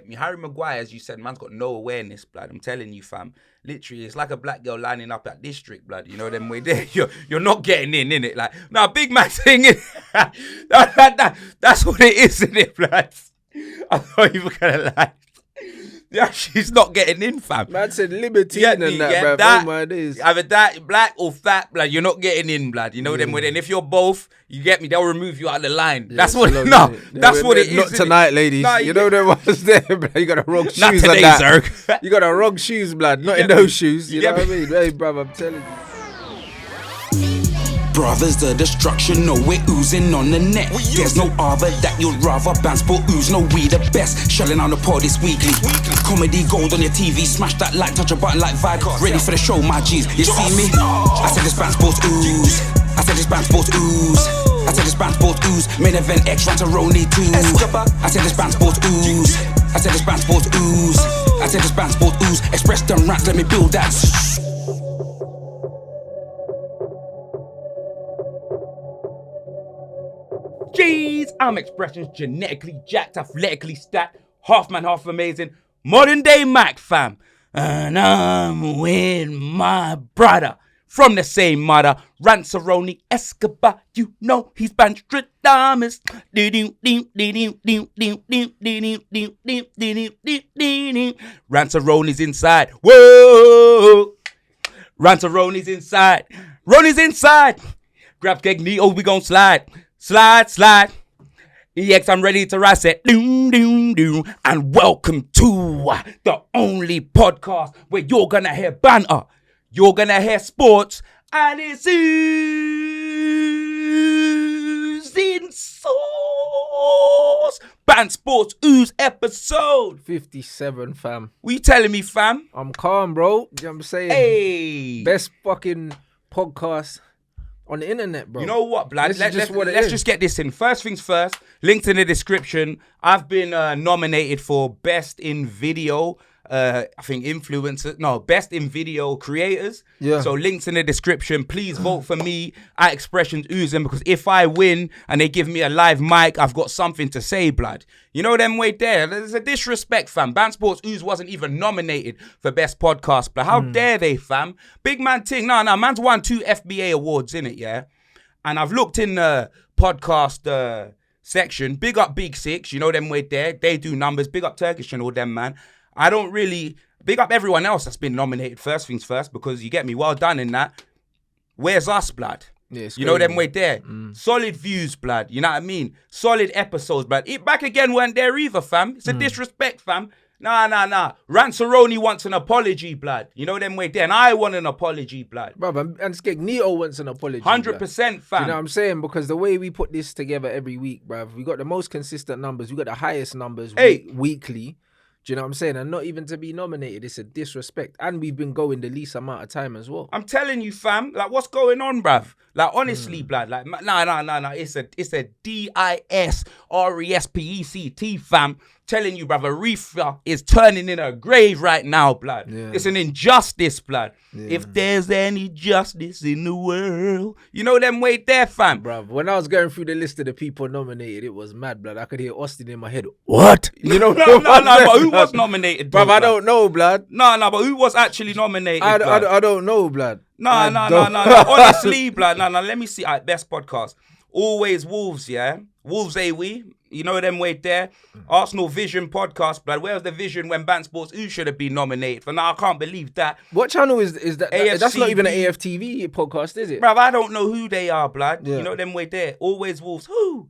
get me? Harry Maguire, as you said, man's got no awareness, blood. I'm telling you, fam. Literally, it's like a black girl lining up at district, blood. You know them way there. You're not getting in, innit? Like, nah, big man thing, that's what it is, innit, blood? I'm not even gonna lie. Yeah, she's not getting in, fam. Man said liberty and that, bruv. Either that, black or fat, blood. You're not getting in, blood. You know them way. And if you're both, you get me. They'll remove you out of the line. Yeah, that's what. That's what it is. Not tonight, ladies. Nah, you know them ones there, blood. You got the wrong shoes. Not today, sir. You got the wrong shoes, blood. Not in those shoes. You know what I mean? Hey, bruv, I'm telling you. Brothers, the destruction, no, we're oozing on the net. There's no other that you'd rather Bants Sport Ooze. No, we the best. Shelling on the pod this weekly. Comedy gold on your TV. Smash that like, touch a button like vibe. Ready for the show, my G's. You see me? I said this Bants Sport Ooze. I said this Bants Sport Ooze. I said this Bants Sport Ooze. Main event X Rantaroni 2. I said this Bants Sport Ooze. I said this Bants Sport Ooze. I said this Bants Sport Ooze. Express them rants, let me build that. Jeez, I'm expressions genetically jacked, athletically stacked, half man, half amazing, modern day Mac fam. And I'm with my brother from the same mother, Rantaroni Escobar. You know he's Banstradamus. Rantaroni's inside. Whoa, Rantaroni's inside. Ronnie's inside. Grab Keg Neo, we gon' slide. Slide. EX, I'm ready to rise it. And welcome to the only podcast where you're gonna hear banter, you're gonna hear sports, and it's oozing sauce. Bants Sports Ooze episode 57, fam. What you telling me, fam? I'm calm, bro. You know what I'm saying? Hey. Best fucking podcast on the internet, bro. You know what, blood? Let's just get this in. First things first, linked in the description. I've been nominated for Best in Video, I think influencers. No, Best in Video Creators. Yeah. So links in the description. Please vote for me at Expressions Oozing, because if I win and they give me a live mic, I've got something to say, blood. You know them way there. There's a disrespect, fam. Bants Sports Ooze wasn't even nominated for Best Podcast, but how dare they, fam? Big man ting. No, man's won 2 FBA awards, innit, yeah? And I've looked in the podcast section. Big up Big Six, you know them way there. They do numbers. Big up Turkish and all them, man. I don't really big up everyone else that's been nominated, first things first, because you get me, well done in that. Where's us, blood? Yeah, you know them way there. Solid views, blood. You know what I mean? Solid episodes, blood. It back again weren't there either, fam. It's a disrespect, fam. Nah. Rantaroni wants an apology, blood. You know them way there. And I want an apology, blood. Bro, and Skeg Neo wants an apology. 100%, fam. You know what I'm saying? Because the way we put this together every week, bruv, we got the most consistent numbers. We got the highest numbers weekly. Do you know what I'm saying? And not even to be nominated, it's a disrespect. And we've been going the least amount of time as well. I'm telling you, fam. Like, what's going on, bruv? Like, honestly, blood. Like, nah. It's a DISRESPECT, fam. Telling you, bruv, Aretha is turning in her grave right now, blood. Yeah. It's an injustice, blood. Yeah. If there's any justice in the world. You know them way there, fam. Bruv, when I was going through the list of the people nominated, it was mad, blood. I could hear Austin in my head. What? You know? No, but who was nominated, bruv? I don't know, blood. No, but who was actually nominated, I don't know, blood. No. Honestly, blood. No. Let me see. Best podcast. Always Wolves, yeah? Wolves, we. You know them way there. Arsenal Vision podcast, blood. Where's the vision when Bants Sports Ooze should have been nominated for? Now I can't believe that. What channel is that? That's not even an AFTV podcast, is it? Bruv, I don't know who they are, blood. Yeah. You know them way there. Always Wolves, who?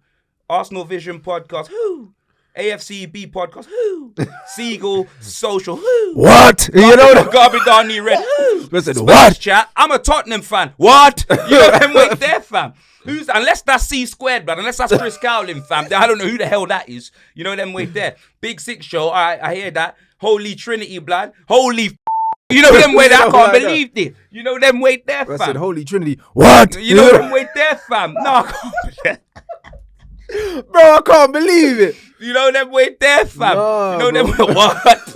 Arsenal Vision podcast, who? AFCB podcast, who? Seagull Social, who? What? You know the Garbidani Red, who? Listen, what? Chat. I'm a Tottenham fan. What? You know them way there, fam. Unless that's C squared, blood. Unless that's Chris Cowlin, fam. I don't know who the hell that is. You know them way there. Big Six show. I hear that. Holy Trinity, blood. Holy. You know them way there. I can't believe it. You know them way there, fam. I said Holy Trinity. What? You know them way there, fam. No, I can't believe it. Bro, I can't believe it. You know them way there, fam. No, you know them way. What?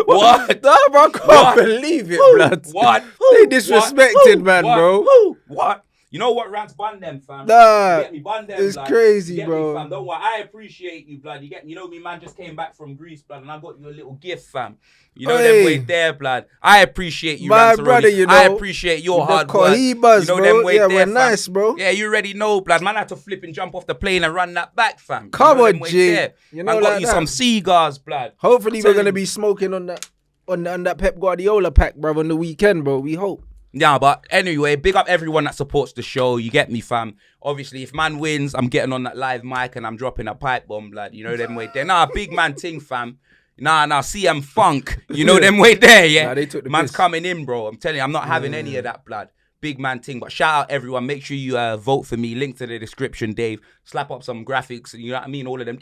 What? No, bro, I can't believe it, blood. What? They disrespected, man, bro. What? You know what, Rants? Bun them, fam. Nah, you get me? Bun them, it's blood. crazy, you get bro. Me, fam? Don't worry, I appreciate you, blood. You get me? You know me, man, just came back from Greece, blood, and I got you a little gift, fam. You know them way there, blood. I appreciate you, my Rants, brother, you know. I appreciate your hard work. You know them way yeah, there, we're nice, bro. Yeah, you already know, blood. Man, I had to flip and jump off the plane and run that back, fam. Come on, G. You know, I got you some cigars, blood. Hopefully, we're gonna be smoking on that Pep Guardiola pack, bro, on the weekend, bro. We hope. Yeah, but anyway, big up everyone that supports the show. You get me, fam. Obviously, if man wins, I'm getting on that live mic and I'm dropping a pipe bomb, blood. You know them way there. Nah, big man ting, fam. Nah, CM Funk. You know them way there, yeah. Nah, they took the Man's piss. coming in, bro. I'm telling you, I'm not having any of that, blood. Big man ting. But shout out everyone. Make sure you vote for me. Link to the description, Dave. Slap up some graphics. You know what I mean? All of them.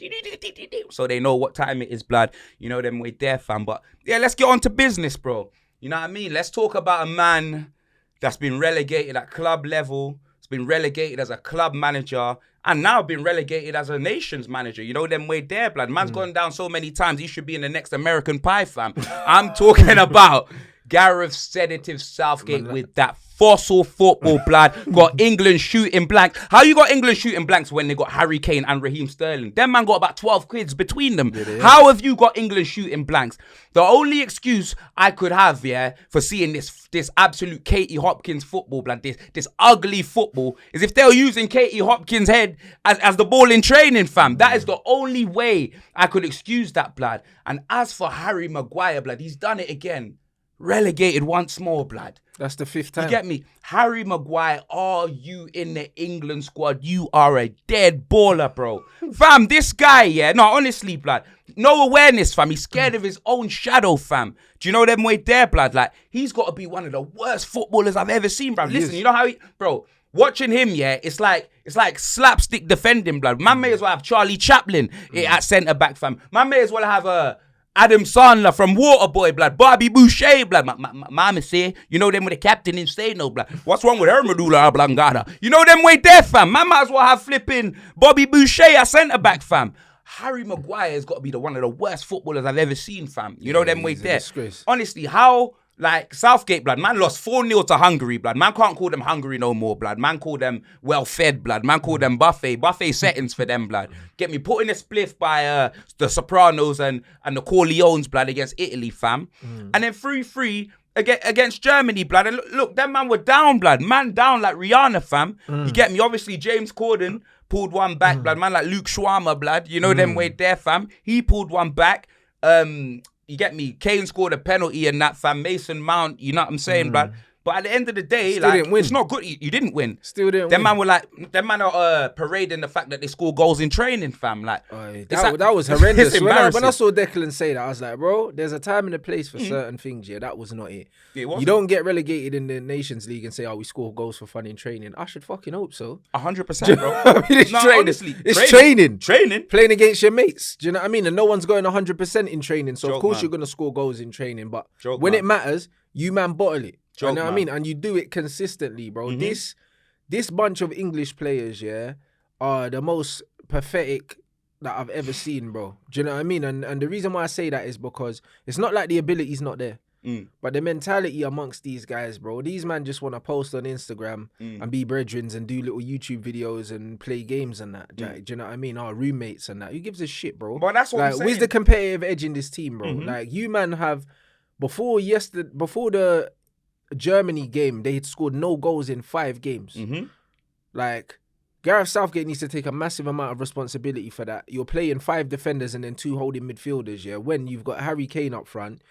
So they know what time it is, blood. You know them way there, fam. But yeah, let's get on to business, bro. You know what I mean? Let's talk about a man that's been relegated at club level. It's been relegated as a club manager. And now been relegated as a nations manager. You know them way there, blood. Man's gone down so many times. He should be in the next American Pie, fam. I'm talking about Gareth Sedative Southgate with that fossil football, blood. Got England shooting blanks. How you got England shooting blanks when they got Harry Kane and Raheem Sterling? Them man got about 12 quids between them. How have you got England shooting blanks? The only excuse I could have, yeah, for seeing this absolute Katie Hopkins football, blood, this ugly football, is if they were using Katie Hopkins' head as the ball in training, fam. That is the only way I could excuse that, blood. And as for Harry Maguire, blood, he's done it again. Relegated once more, blood. That's the 5th time. You get me? Harry Maguire, are you in the England squad? You are a dead baller, bro. Fam, this guy, yeah, no, honestly, blood, no awareness, fam. He's scared of his own shadow, fam. Do you know them way there, blood? Like, he's got to be one of the worst footballers I've ever seen, bro. Listen, you know how bro, watching him, yeah, it's like slapstick defending, blood. Man may as well have Charlie Chaplin at centre-back, fam. Man may as well have Adam Sandler from Waterboy, blood. Bobby Boucher, blood. Mama say, you know them with the captain in say no, blood. What's wrong with her medulla oblongata? You know them way there, fam. Man might as well have flipping Bobby Boucher at centre-back, fam. Harry Maguire has got to be one of the worst footballers I've ever seen, fam. You know them way there. Disgrace. Honestly, how... Like, Southgate, blood, man lost 4-0 to Hungary, blood. Man can't call them Hungary no more, blood. Man call them well-fed, blood. Man call them buffet settings for them, blood. Get me, put in a spliff by the Sopranos and the Corleones, blood, against Italy, fam. And then 3-3 against Germany, blood. And look, them man were down, blood. Man down like Rihanna, fam. You get me? Obviously, James Corden pulled one back, blood. Man like Luke Schwarmer, blood. You know them way there, fam. He pulled one back. You get me? Kane scored a penalty in that, fam. Mason Mount, you know what I'm saying, blood? But at the end of the day, Still didn't win. It's not good. You didn't win. Still didn't them win. Them man are parading the fact that they score goals in training, fam. Like, that was horrendous. When I saw Declan say that, I was like, bro, there's a time and a place for certain things, yeah. That was not it. You don't get relegated in the Nations League and say, oh, we score goals for fun in training. I should fucking hope so. 100%, bro. I mean, it's training. Honestly, it's training. Training. Playing against your mates. Do you know what I mean? And no one's going 100% in training. So, of course, man. you're going to score goals in training. But when it matters, you man bottle it. You know what I man. mean? And you do it consistently, bro. This bunch of English players, yeah, are the most pathetic that I've ever seen, bro. Do you know what I mean? And the reason why I say that is because it's not like the ability's not there. But the mentality amongst these guys, bro, these man just want to post on Instagram and be brethrens and do little YouTube videos and play games and that. Do you know what I mean? Our roommates and that. Who gives a shit, bro? But that's what I'm saying. Where's the competitive edge in this team, bro? Like, you man have, before the Germany game, they had scored no goals in 5 games. Like, Gareth Southgate needs to take a massive amount of responsibility for that. You're playing 5 defenders and then 2 holding midfielders, yeah, when you've got Harry Kane up front,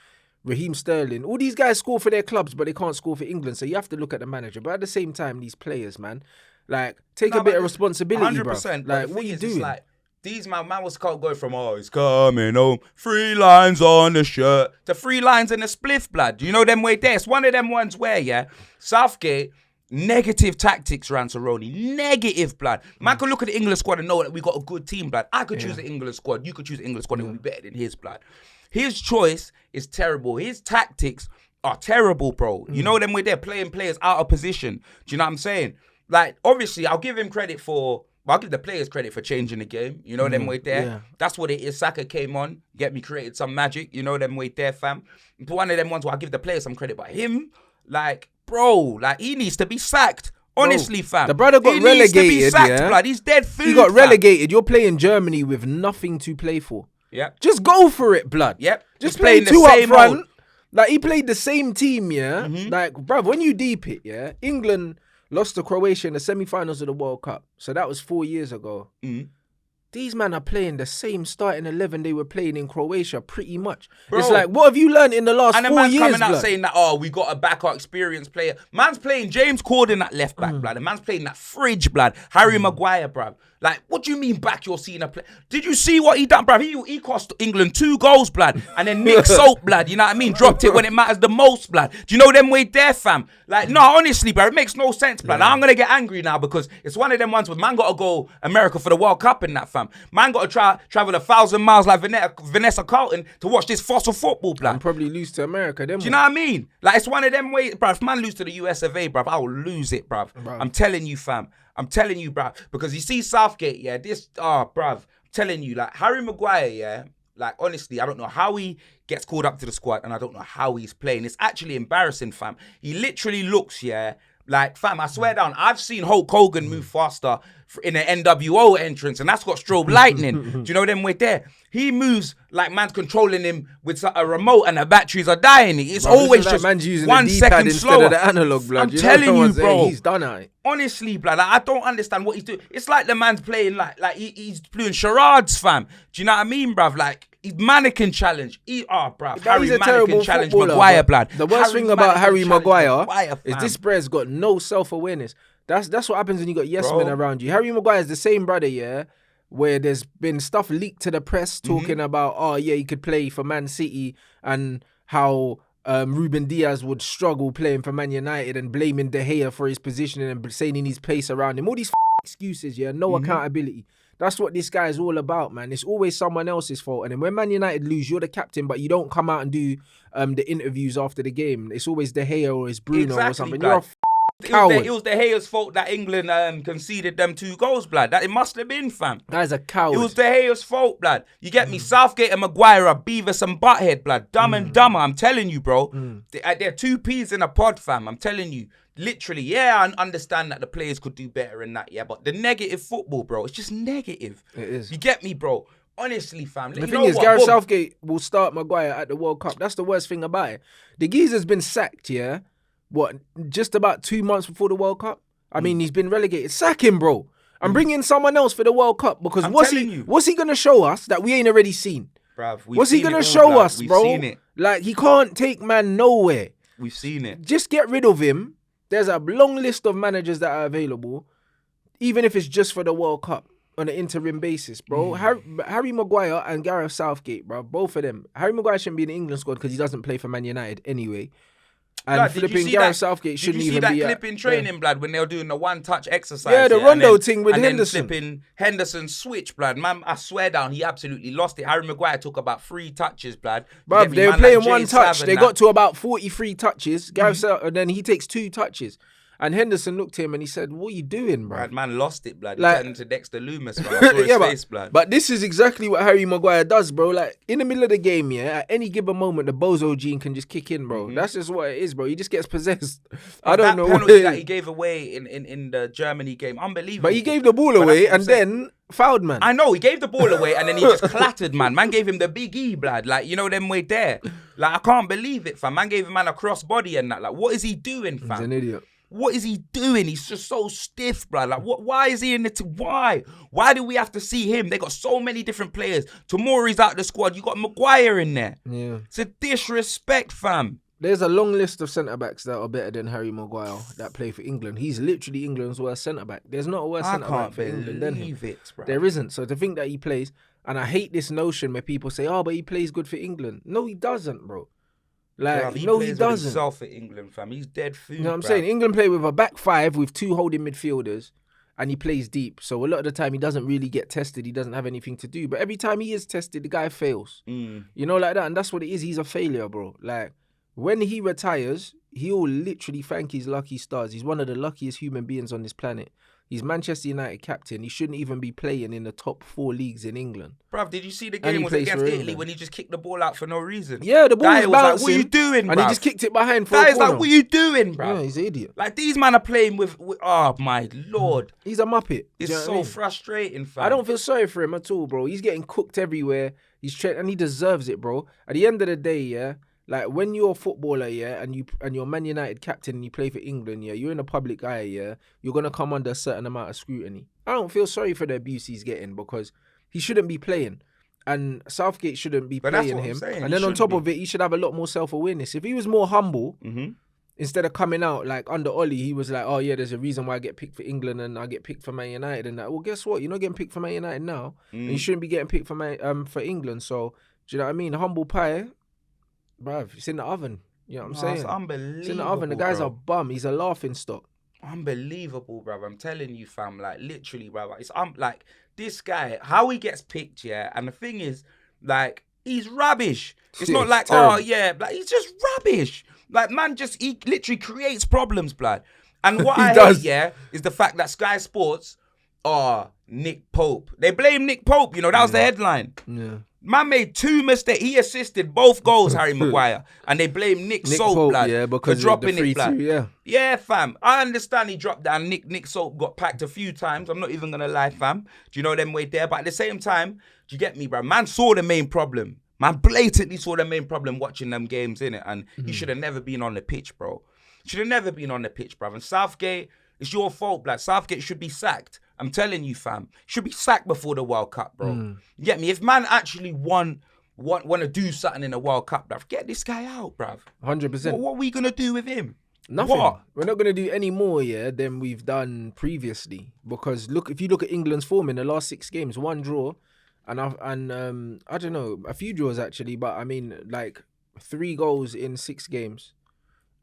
Raheem Sterling. All these guys score for their clubs, but they can't score for England. So you have to look at the manager. But at the same time, these players, man, like, take a bit of responsibility, 100%, bro. Like, what are you doing? Like, these man was go from, oh, he's coming home, 3 lines on the shirt, to 3 lines in the spliff, blood. You know them way there. It's one of them ones where, yeah, Southgate, negative tactics, Ranceroni. Negative, blood. Man could look at the England squad and know that we got a good team, blood. I could choose the England squad. You could choose the England squad. It would be better than his, blood. His choice is terrible. His tactics are terrible, bro. You know them way they're playing players out of position. Do you know what I'm saying? Like, obviously, I'll give him credit for... I'll give the players credit for changing the game. You know them way there. Yeah. That's what it is. Saka came on, created some magic. You know them way there, fam. But one of them ones where I give the players some credit. But him, like, bro, like, he needs to be sacked. Honestly, fam. The brother got relegated. Needs to be sacked, blood. He's dead food. He got relegated. You're playing Germany with nothing to play for. Yep. Just go for it, blood. Yep. Just play two up front. Like, he played the same team, yeah? Like, bruv, when you deep it, yeah? England lost to Croatia in the semi-finals of the World Cup. So that was 4 years ago. These men are playing the same starting 11 they were playing in Croatia, pretty much. Bro, it's like, what have you learned in the last 4 years, And the man's coming out saying that, we got to back our experienced player. Man's playing James Corden at left back, blood. The man's playing that fridge, blood. Harry Maguire, bruv. Like, what do you mean back your senior player? Did you see what he done, bruv? He cost England 2 goals, blood. And then Nick Soap, blood. You know what I mean? Dropped it when it matters the most, blood. Do you know them way there, fam? Like, no, honestly, bruv, it makes no sense, blood. I'm going to get angry now because it's one of them ones where man got to go America for the World Cup in that, fam. Man got to travel 1,000 miles like Vanessa Carlton to watch this fossil football, blood. And probably lose to America, then. Do you know what I mean? Like, it's one of them ways, bruv. If man lose to the US of A, bruv, I will lose it, bruv. I'm telling you, fam. I'm telling you, bruv. Because you see Southgate, yeah, bruv. I'm telling you, like, Harry Maguire, yeah, like, honestly, I don't know how he gets called up to the squad and I don't know how he's playing. It's actually embarrassing, fam. He literally looks, yeah, like, fam, I swear down, I've seen Hulk Hogan move faster in an NWO entrance, and that's got strobe lightning. Do you know them way there? He moves like man's controlling him with a remote and the batteries are dying. It's always just man's using 1 second slower. Of the analog, blood. I'm telling you, bro. He's done it. Honestly, blood, like, I don't understand what he's doing. It's like the man's playing like he's playing charades, fam. Do you know what I mean, bruv? Like, he's mannequin challenge. Bruv. Harry mannequin challenge Maguire, blood. The worst thing about Harry Maguire is this brother's got no self-awareness. That's what happens when you got yes men around you. Harry Maguire is the same brother, yeah, where there's been stuff leaked to the press talking about, he could play for Man City and how Ruben Diaz would struggle playing for Man United and blaming De Gea for his position and saying he needs pace around him. All these excuses, yeah, no accountability. That's what this guy is all about, man. It's always someone else's fault. And then when Man United lose, you're the captain, but you don't come out and do the interviews after the game. It's always De Gea or it's Bruno or something. You're a coward. It was De Gea's fault that England conceded them 2 goals, blood. That it must have been, fam. Guy's a coward. It was De Gea's fault, blood. You get me? Southgate and Maguire are Beavis and Butthead, blood. Dumb and dumber. I'm telling you, bro. They're 2 peas in a pod, fam. I'm telling you. Literally, yeah, I understand that the players could do better in that, yeah. But the negative football, bro, it's just negative. It is. You get me, bro? Honestly, fam. The thing is, Gareth Southgate will start Maguire at the World Cup. That's the worst thing about it. The geezer's been sacked, yeah? Just about 2 months before the World Cup? I mean, he's been relegated. Sack him, bro. And bring in someone else for the World Cup. Because what's he going to show us that we ain't already seen? Bruv, what's he going to show us, bro? We've seen it. Like, he can't take man nowhere. We've seen it. Just get rid of him. There's a long list of managers that are available, even if it's just for the World Cup on an interim basis, bro. Harry Maguire and Gareth Southgate, bro, both of them. Harry Maguire shouldn't be in the England squad because he doesn't play for Man United anyway. And flipping Gareth Southgate shouldn't even be. Did you see that clip in training, blood, when they were doing the 1-touch exercise? Yeah, the Rondo thing with Henderson. And then flipping Henderson switch, blood. Man, I swear down, he absolutely lost it. Harry Maguire took about 3 touches, blood. Bruv, they were playing 1 touch. They got to about 43 touches. Gareth and then he takes 2 touches. And Henderson looked at him and he said, "What are you doing, bro?" Right, man lost it, blood. He turned into Dexter Loomis, man. I saw his face, blood. But this is exactly what Harry Maguire does, bro. Like, in the middle of the game, yeah, at any given moment, the bozo gene can just kick in, bro. That's just what it is, bro. He just gets possessed. I don't know what penalty that he gave away in the Germany game, unbelievable. But he gave the ball away and then fouled, man. I know, he gave the ball away and then he just clattered, man. Man gave him the big E, blood. Like, you know them way there. Like, I can't believe it, fam. Man gave him a cross body and that. Like, what is he doing, fam? He's an idiot. What is he doing? He's just so stiff, bro. Like, why is he in the team? Why? Why do we have to see him? They got so many different players. Tomori's out the squad. You got Maguire in there. Yeah. It's a disrespect, fam. There's a long list of centre-backs that are better than Harry Maguire that play for England. He's literally England's worst centre-back. There's not a worse centre-back for England than him. Bro. There isn't. So to think that he plays, and I hate this notion where people say, but he plays good for England. No, he doesn't, bro. Like, bruv, he no, plays he doesn't. Himself at England, fam. He's dead food. You know what I'm saying? England play with a back 5 with 2 holding midfielders, and he plays deep. So a lot of the time, he doesn't really get tested. He doesn't have anything to do. But every time he is tested, the guy fails. You know, like that. And that's what it is. He's a failure, bro. Like, when he retires, he'll literally thank his lucky stars. He's one of the luckiest human beings on this planet. He's Manchester United captain. He shouldn't even be playing in the top 4 leagues in England. Bruv, did you see the game was against Italy when he just kicked the ball out for no reason? Yeah, the ball was bouncing. Like, what are you doing, bruv? And he just kicked it behind for a corner. Like, what are you doing, bruv? Yeah, he's an idiot. Like, these men are playing with oh, my Lord. He's a muppet. It's so frustrating, fam. I don't feel sorry for him at all, bro. He's getting cooked everywhere. And he deserves it, bro. At the end of the day, yeah, like when you're a footballer, yeah, and you're Man United captain and you play for England, yeah, you're in a public eye, yeah, you're gonna come under a certain amount of scrutiny. I don't feel sorry for the abuse he's getting because he shouldn't be playing, and Southgate shouldn't be playing him. And then on top of it, he should have a lot more self-awareness. If he was more humble, instead of coming out like under Ollie, he was like, "Oh yeah, there's a reason why I get picked for England and I get picked for Man United." And that, well, guess what? You're not getting picked for Man United now, and you shouldn't be getting picked for England. So do you know what I mean? Humble pie. Bruv, it's in the oven. You know what I'm saying? It's unbelievable. It's in the oven. The guy's a bum. He's a laughing stock. Unbelievable, bruv. I'm telling you, fam. Like, literally, bruv. It's like, this guy, how he gets picked, yeah. And the thing is, like, he's rubbish. It's not like, terrible. Oh, yeah. Like, he's just rubbish. Like, man, he literally creates problems, blood. And what I hate, yeah, is the fact that Sky Sports are Nick Pope. They blame Nick Pope, you know, that was the headline. Yeah. Man made 2 mistakes. He assisted both goals, Harry Maguire. And they blame Nick Soap, blood, yeah, because for dropping it, blood. Yeah. Yeah, fam. I understand he dropped down. Nick Soap got packed a few times. I'm not even going to lie, fam. Do you know them way there? But at the same time, do you get me, bro? Man saw the main problem. Man blatantly saw the main problem watching them games, innit? And he should have never been on the pitch, bro. Should have never been on the pitch, bro. And Southgate, it's your fault, blood. Southgate should be sacked. I'm telling you, fam. Should be sacked before the World Cup, bro. You get me? If man actually want to do something in the World Cup, bruv, get this guy out, bruv. 100%. What are we going to do with him? Nothing. What? We're not going to do any more, yeah, than we've done previously. Because look, if you look at England's form in the last 6 games, 1 draw, and I don't know, a few draws actually, but I mean, like 3 goals in 6 games,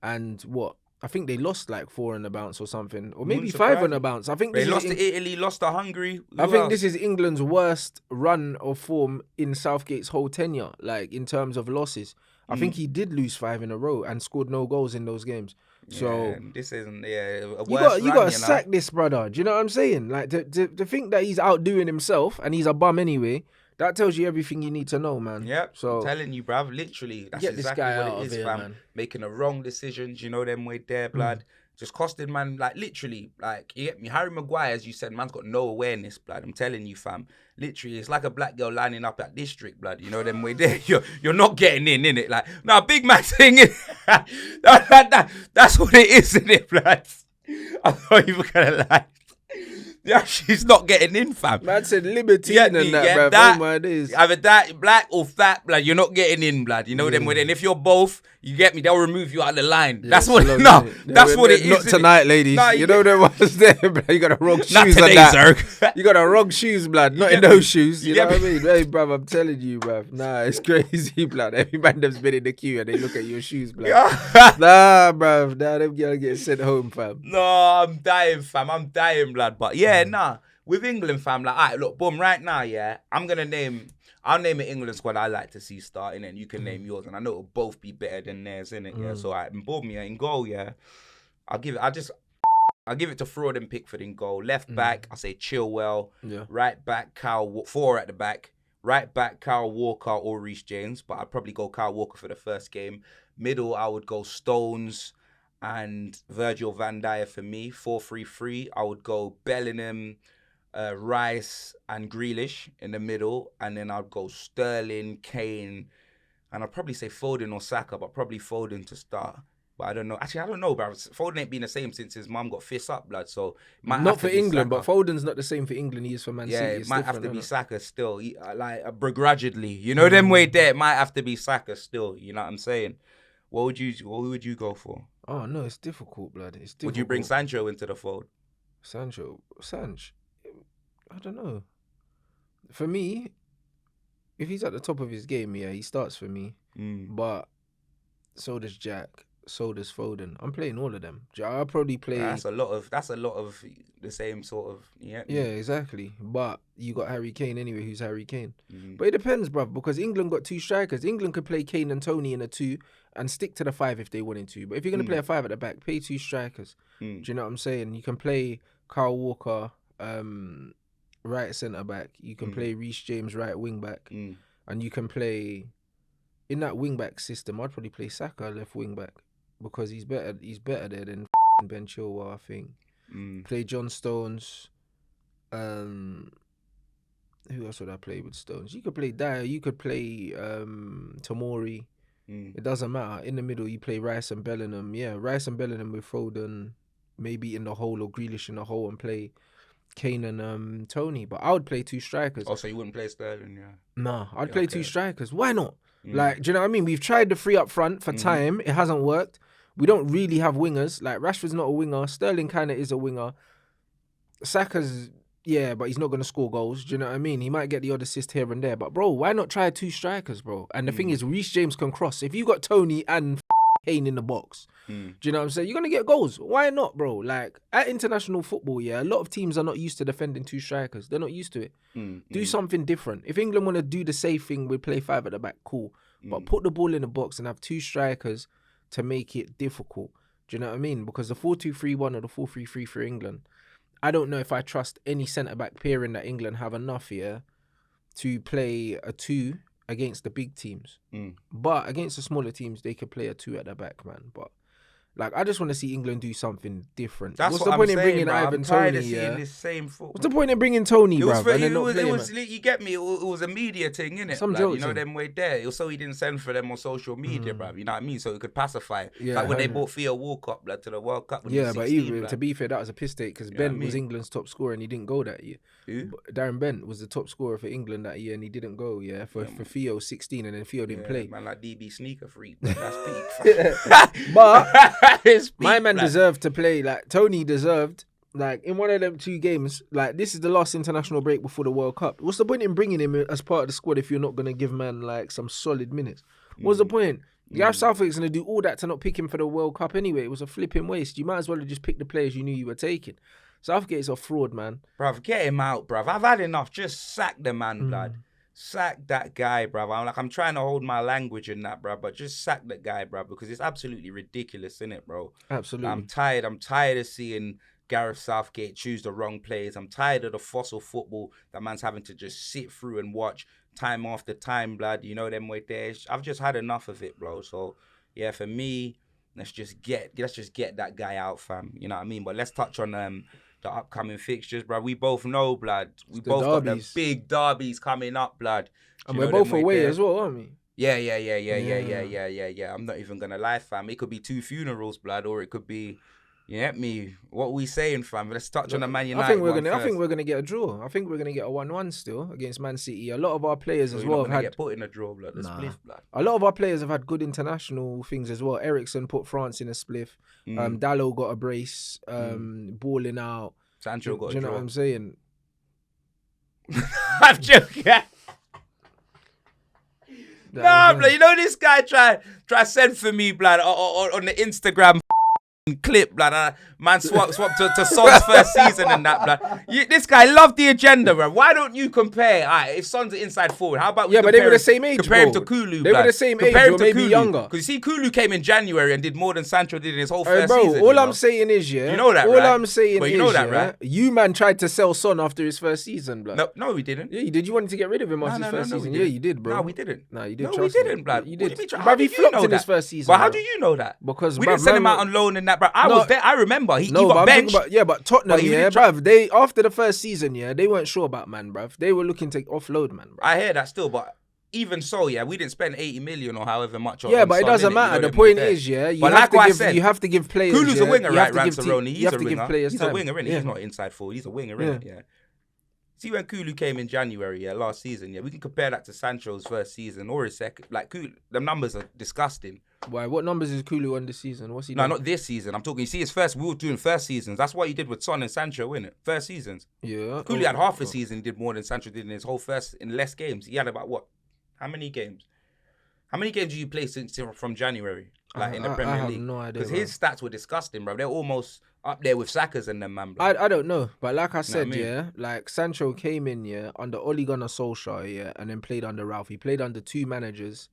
and what? I think they lost like 4 on the bounce or something, or maybe 5 on the bounce. I think they lost to Italy, lost to Hungary. I think this is England's worst run of form in Southgate's whole tenure, like in terms of losses. I think he did lose 5 in a row and scored no goals in those games. So this isn't a worse you got to sack this brother. Do you know what I'm saying? Like to think that he's outdoing himself and he's a bum anyway. That tells you everything you need to know, man. Yep. So I'm telling you, bruv, literally, that's exactly what it is, fam. Man. Making the wrong decisions, you know them way there, blood. Just costing, man, like, literally, like, you get me? Harry Maguire, as you said, man's got no awareness, blood. I'm telling you, fam. Literally, it's like a black girl lining up at district, blood. You know them way there. You're not getting in, innit? Like, no, big man thing, that's what it is, innit, blood? I'm not even gonna lie. Yeah, she's not getting in, fam. Man said libertine and that, bruv. Oh my days. Either that, black or fat, blood. You're not getting in, blood. You know them way. And if you're both, you get me, they'll remove you out of the line. Yeah, that's what it is. That's what it is. Not tonight, ladies. Nah, you know them ones there, blood. You got the wrong shoes. Not today, sir. You got the wrong shoes, blood. Not in those shoes. You know what I mean? Hey, bruv, I'm telling you, bruv. Nah, it's crazy, blood. Every man that's been in the queue and they look at your shoes, blood. Nah, bruv. Nah, them girls get sent home, fam. No, I'm dying, fam. I'm dying, blood. But yeah, nah. With England, fam, like, all right, look, boom, right now, yeah, I'll name an England squad I like to see starting, and you can name yours, and I know it'll both be better than theirs, innit, yeah, so, all right, boom, yeah, in goal, yeah, I'll give it to Fraud and Pickford in goal. Left back, I say Chilwell, right back, Kyle, 4 at the back, right back, Kyle Walker or Reece James, but I'd probably go Kyle Walker for the first game. Middle, I would go Stones and Virgil van Dijk for me. 4-3-3, I would go Bellingham, Rice and Grealish in the middle, and then I'd go Sterling, Kane, and I'd probably say Foden or Saka, but probably Foden to start. But I don't know. Actually, I don't know, bro. Foden ain't been the same since his mum got fists up, blood. So not for England, but Foden's not the same for England. He is for Man City. Yeah, it might have to be Saka still, begrudgingly. You know them way there. It might have to be Saka still. You know what I'm saying? Who would you go for? Oh no, it's difficult, blood. It's difficult. Would you bring Sancho into the fold? Sanch. I don't know. For me, if he's at the top of his game, yeah, he starts for me. But so does Jack. So does Foden. I'm playing all of them. I'll probably play. That's a lot of the same sort of. Yeah. Yeah, exactly. But you got Harry Kane anyway. Who's Harry Kane? But it depends, bruv, because England got 2 strikers. England could play Kane and Tony in a 2 and stick to the 5 if they wanted to. But if you're gonna play a 5 at the back, play 2 strikers. Do you know what I'm saying? You can play Kyle Walker, right centre back. You can play Reece James right wing back, and you can play in that wing back system. I'd probably play Saka left wing back because he's better. He's better there than Ben Chilwell, I think. Play John Stones. Who else would I play with Stones? You could play Dyer. You could play Tomori. It doesn't matter. In the middle, you play Rice and Bellingham. Yeah, Rice and Bellingham with Foden, maybe in the hole, or Grealish in the hole, and play Kane and Tony. But I would play 2 strikers. Oh, so you wouldn't play Sterling, yeah? Nah, I'd play 2 strikers. Why not? Like, do you know what I mean? We've tried the 3 up front for time. It hasn't worked. We don't really have wingers. Like, Rashford's not a winger. Sterling kind of is a winger. Saka's, yeah, but he's not going to score goals. Do you know what I mean? He might get the odd assist here and there. But, bro, why not try 2 strikers, bro? And the thing is, Reece James can cross. If you got Tony and Kane in the box, do you know what I'm saying? You're going to get goals. Why not, bro? Like, at international football, yeah, a lot of teams are not used to defending 2 strikers. They're not used to it. Do something different. If England want to do the safe thing, we play 5 at the back, cool. But put the ball in the box and have 2 strikers to make it difficult. Do you know what I mean? Because the 4-2-3-1 or the 4-3-3 for England, I don't know if I trust any centre-back pairing that England have enough here to play a 2 against the big teams. But against the smaller teams, they could play a 2 at the back, man. But like, I just want to see England do something different. That's What's what the point I'm in saying, bringing bro. Ivan I'm tired Toney? of seeing Yeah. this same football. What's the point in bringing Toney, bro? You get me? It was a media thing, innit? Some like, jokes, you know innit? them way there. It was so he didn't send for them on social media, bruv. You know what I mean? So it could pacify it. Yeah, like when they 100. bought Theo Walcott, blood, to the World Cup. When Yeah, he was but 16, even blood. to be fair, that was a piss take because You know Ben what I was mean? England's top scorer and he didn't go that year. Who? Darren Bent was the top scorer for England that year and he didn't go. Yeah, for Theo 16 and then Theo didn't play. Man, like DB sneaker freak. Blood. That's peak. But It's peak, my man blood. deserved to play. Like Tony deserved. Like in one of them 2 games, like this is the last international break before the World Cup. What's the point in bringing him as part of the squad if you're not gonna give man like some solid minutes? What's the point? Gareth Southgate's gonna do all that to not pick him for the World Cup anyway. It was a flipping waste. You might as well have just picked the players you knew you were taking. Southgate's a fraud, man. Bruv, get him out, bruv. I've had enough. Just sack the man, blood. Sack that guy, bruv. I'm trying to hold my language in that, bruv, but just sack that guy, bruv, because it's absolutely ridiculous, isn't it, bro? Absolutely. I'm tired of seeing Gareth Southgate choose the wrong players. I'm tired of the fossil football that man's having to just sit through and watch time after time, blood. You know them way there. I've just had enough of it, bro. So yeah, for me, let's just get that guy out, fam. You know what I mean? But let's touch on the upcoming fixtures, bruv. We both know, blood. We both got the big derbies coming up, blood. And we're both away as well, aren't we? Yeah. I'm not even gonna lie, fam. It could be 2 funerals, blood, or it could be, you get me? What are we saying, fam? Let's touch on the Man United. I think we're gonna get a draw. I think we're gonna get a 1-1 still against Man City. A lot of our players as well have had get put in a draw, blood. The spliff, blood. A lot of our players have had good international things as well. Ericsson put France in a spliff. Dallo got a brace. Balling out. Sancho got a draw. Do you know what I'm saying? I'm joking. Nah, blood. You know this guy try send for me, blood, on the Instagram clip, blood. Man swapped to Son's first season and that, blood. This guy loved the agenda, bro. Why don't you compare? Alright, if Son's an inside forward, how about we but they were the same age, compare him bro. to Kulu, They were the same age, or maybe younger. Because you see, Kulu came in January and did more than Sancho did in his whole first season. All I'm saying is, yeah. You know that, all right? I'm saying but is, you know that, yeah, right? You man tried to sell Son after his first season, blood. No, we didn't. Yeah, you did. You wanted to get rid of him after his first season. Yeah, you did, bro. No, we didn't. No, you did. No, we didn't, blood. You did. How He did you flopped know in that? his first season. But how bro. do you know that? Because we didn't send him out on loan and that, bro. I was there. I remember. He got benched. But Tottenham, But he yeah, didn't bruv. They after the first season, yeah, they weren't sure about man, bruv. They were looking to offload man, bruv. I hear that still, but even so, yeah, we didn't spend 80 million or however much. Yeah, but it doesn't matter. The point is, yeah, you have to give players. Kulu's a winger, right? Rants He's a winger. He's a winger, innit? Yeah. He's not inside forward. He's a winger, innit? Yeah. See, when Kulu came in January, yeah, last season, yeah, we can compare that to Sancho's first season or his second. Like, Kulu, the numbers are disgusting. Why? What numbers is Kulu on this season? What's he No, doing? not this season. I'm talking, you see, his first, we were doing first seasons. That's what he did with Son and Sancho, innit? First seasons. Yeah. Kulu had half a season, he did more than Sancho did in his whole first, in less games. He had about what? How many games? How many games do you play since from January? Like in the Premier League? I have no idea. Because his stats were disgusting, bro. They're almost up there with Saka's and them, man, bro. I don't know, but like I said, what I mean? yeah, like Sancho came in, yeah, under Ole Gunnar Solskjaer, yeah, and then played under Ralph. He played under 2 managers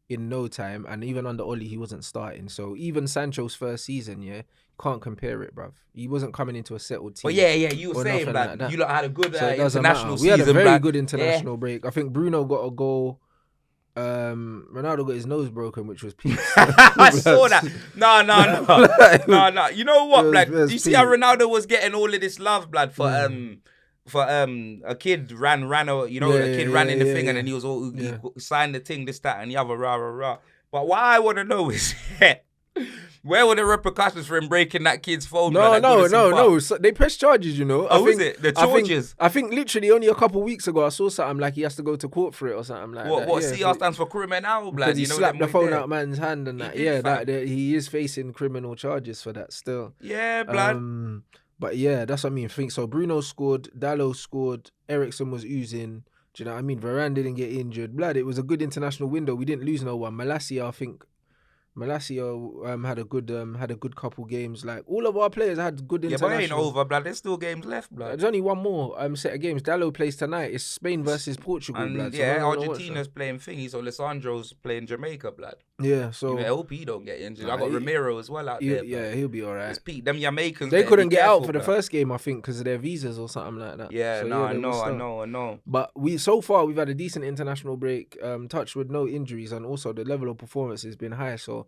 in no time, and even under Oli, he wasn't starting. So even Sancho's first season, can't compare it, bruv. He wasn't coming into a settled team. But you were saying, man, you lot had a good international season. We had a very good international break. I think Bruno got a goal. Ronaldo got his nose broken, which was peak. I saw that. No. You know what, blood? Do you see how Ronaldo was getting all of this love, blood, for a kid ran in the thing, and then he was all he signed the thing, this, that, and the other, rah. But what I want to know is where were the repercussions for him breaking that kid's phone? No. So they pressed charges, you know. Oh, is it? The charges? I think literally only a couple weeks ago I saw something like he has to go to court for it or something like that. What CR stands for criminal, blood? Because he slapped the phone out man's hand and that. He is facing criminal charges for that still. Yeah, blood. But yeah, that's what I mean. So Bruno scored, Dalot scored, Eriksen was oozing. Do you know what I mean? Varane didn't get injured. Blood, it was a good international window. We didn't lose no one. Malacia had a good couple games. Like all of our players had good international. Yeah, but it ain't over, blood. There's still games left, blood. There's only one more set of games. Dalot plays tonight. It's Spain versus Portugal, and blood. Argentina's playing thingy, so Alessandro's playing Jamaica, blood. Yeah, so I hope he don't get injured. I got Ramiro as well out there. Yeah, he'll be all right. It's Pete. Them Jamaicans. They couldn't get out for the first game, I think, because of their visas or something like that. Yeah, so, I know. But so far we've had a decent international break. Touch with no injuries, and also the level of performance has been high. So.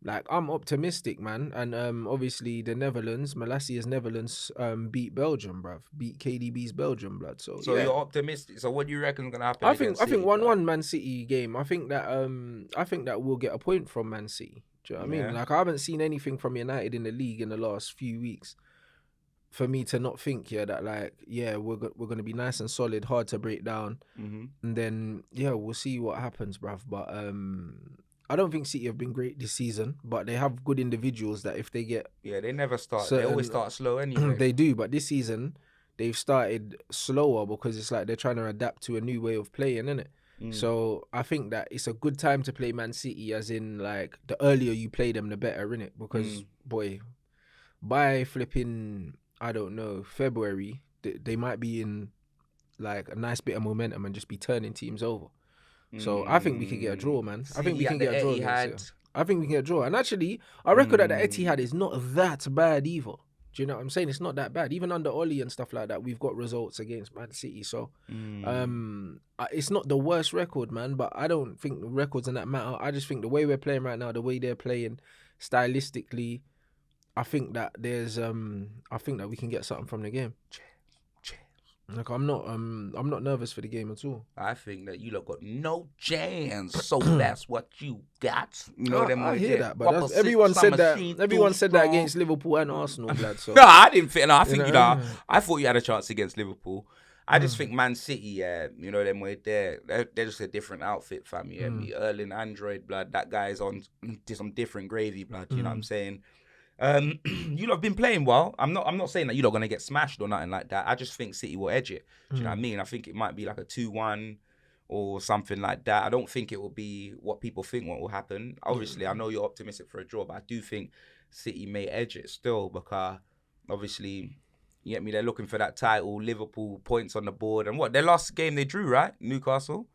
Like, I'm optimistic, man. And obviously the Netherlands, Malacia's Netherlands, beat Belgium, bruv. Beat KDB's Belgium, blood. So you're optimistic. So what do you reckon is gonna happen? I think 1-1 Man City game. I think that we'll get a point from Man City. Do you know what I mean? Like, I haven't seen anything from United in the league in the last few weeks for me to not think that we're gonna be nice and solid, hard to break down, and then we'll see what happens, bruv. But I don't think City have been great this season, but they have good individuals that if they get... Yeah, they never start. They always start slow anyway. They do, but this season, they've started slower because it's like they're trying to adapt to a new way of playing, innit? So I think that it's a good time to play Man City, as in, like, the earlier you play them, the better, innit? Because, boy, by flipping, I don't know, February, they might be in, like, a nice bit of momentum and just be turning teams over. So I think we can get a draw, man. I think we can get a draw. I think we can get a draw. And actually, our record at the Etihad is not that bad either. Do you know what I'm saying? It's not that bad. Even under Oli and stuff like that, we've got results against Man City. So it's not the worst record, man. But I don't think records in that matter. I just think the way we're playing right now, the way they're playing stylistically, I think that we can get something from the game. Like, I'm not nervous for the game at all. I think that you lot got no chance, so that's what you got. You know I hear that, but everyone said that. Everyone said that against Liverpool and Arsenal, blood. So. No, I didn't think. No, I think I thought you had a chance against Liverpool. I just think Man City, them way they're just a different outfit, fam. Yeah, me Erling Android, blood. That guy's on some different gravy, blood. You know what I'm saying? You lot have been playing well. I'm not saying that you're not gonna get smashed or nothing like that. I just think City will edge it. Do you know what I mean? I think it might be like a 2-1 or something like that. I don't think it will be what people think what will happen. Obviously, I know you're optimistic for a draw, but I do think City may edge it still because obviously, you get me, they're looking for that title. Liverpool points on the board, and what, their last game they drew, right? Newcastle.